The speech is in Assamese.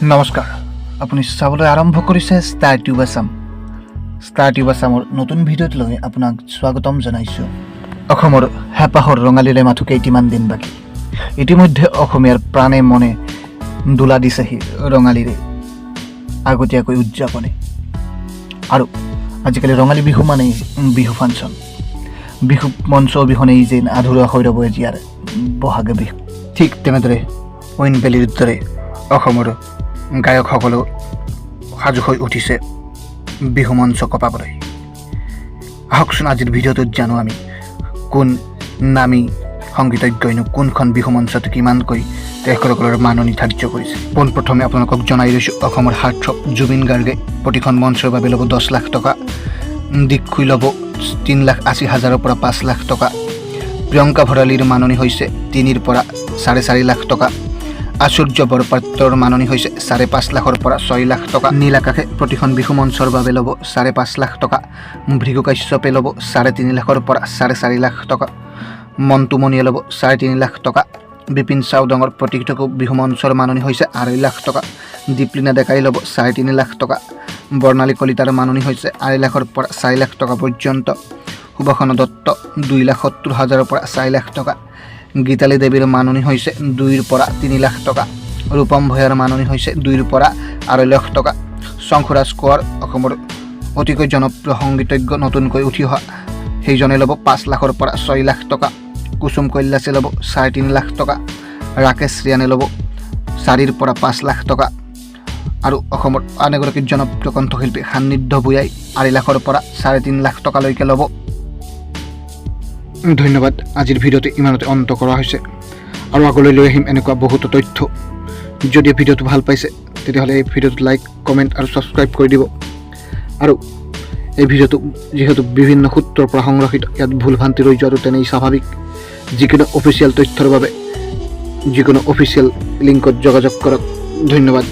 নমস্কাৰ, আপুনি চাবলৈ আৰম্ভ কৰিছে Startube Assam। Startube Assamৰ নতুন ভিডিঅ'ত লৈ আপোনাক স্বাগতম জনাইছোঁ। অসমৰ হেঁপাহৰ ৰঙালীৰে মাথো কেইটিমান দিন বাকী। ইতিমধ্যে অসমীয়াৰ প্ৰাণে মনে দোলা দিছেহি ৰঙালীৰে আগতীয়াকৈ উদযাপনে। আৰু আজিকালি ৰঙালী বিহু মানেই বিহু ফাংচন। বিহু মঞ্চ অবিহনেই যেন আধৰুৱা হৈ ৰ'ব এতিয়াৰ বহাগে বিহু। ঠিক তেনেদৰে ঐন বেলিৰ দৰে অসমৰ গায়কসকলো সাজু হৈ উঠিছে বিহু মঞ্চ কপাবলৈ। আহকচোন আজিৰ ভিডিঅ'টোত জানো আমি কোন নামী সংগীতজ্ঞইনো কোনখন বিহু মঞ্চত কিমানকৈ তেখেতসকলৰ মাননি ধাৰ্য কৰিছে। পোনপ্ৰথমে আপোনালোকক জনাই দিছোঁ, অসমৰ হাৰ্টথ্ৰব জুবিন গাৰ্গে প্ৰতিখন মঞ্চৰ বাবে ল'ব 10 লাখ টকা, দীক্ষুই ল'ব 3,80,000 পৰা 5 লাখ টকা, প্ৰিয়ংকা ভৰালীৰ মাননি হৈছে 3 পৰা 4.5 লাখ টকা, আচুৰ্য বৰপাত্ৰৰ মাননি হৈছে 5.5 লাখৰ পৰা 6 লাখ টকা, নীল আকাশে প্ৰতিখন বিহু মঞ্চৰ বাবে ল'ব 5.5 লাখ টকা, ভৃগু কাশ্যপে ল'ব 3.5 লাখৰ পৰা 4.5 লাখ টকা, মণ্টু মণিয়ে ল'ব 3.5 লাখ টকা, বিপিন চাওডাঙৰ প্ৰতিটো বিহু মঞ্চৰ মাননি হৈছে 2.5 লাখ টকা, দীপলিনা ডেকাই ল'ব 3.5 লাখ টকা, বৰ্ণালী কলিতাৰ মাননি হৈছে 2.5 লাখৰ পৰা 4 লাখ টকা পৰ্যন্ত, সুভাষণা দত্ত 2,70,000 পৰা 4 লাখ টকা, গীতালী দেৱীৰ মাননি হৈছে 2 পৰা 3 লাখ টকা, ৰূপম ভয়াৰ মাননি হৈছে 2 পৰা 2.5 লাখ টকা, শংকুৰাজ কোঁৱৰ অসমৰ অতিকৈ জনপ্ৰিয় সংগীতজ্ঞ নতুনকৈ উঠি অহা সেইজনে ল'ব 5 লাখৰ পৰা 6 লাখ টকা, কুসুম কৈলাসে ল'ব 3.5 লাখ টকা, ৰাকেশ ৰিয়ানে ল'ব 4 পৰা 5 লাখ টকা, আৰু অসমৰ আন এগৰাকী জনপ্ৰিয় কণ্ঠশিল্পী সান্নিধ্য ভূঞাই 2 লাখৰ পৰা 3.5 লাখ টকালৈকে ল'ব। ধন্যবাদ। আজিৰ ভিডিঅ'টো ইমানতে অন্ত কৰা হৈছে আৰু আগলৈ লৈ আহিম এনেকুৱা বহুতো তথ্য। যদি ভিডিঅ'টো ভাল পাইছে তেতিয়াহ'লে এই ভিডিঅ'টো লাইক, কমেণ্ট আৰু ছাবস্ক্ৰাইব কৰি দিব। আৰু এই ভিডিঅ'টো যিহেতু বিভিন্ন সূত্ৰৰ পৰা সংৰক্ষিত, ইয়াত ভুল ভ্ৰান্তি ৰৈ যোৱাটো তেনেই স্বাভাৱিক। যিকোনো অফিচিয়েল তথ্যৰ বাবে যিকোনো অফিচিয়েল লিংকত যোগাযোগ কৰক। ধন্যবাদ।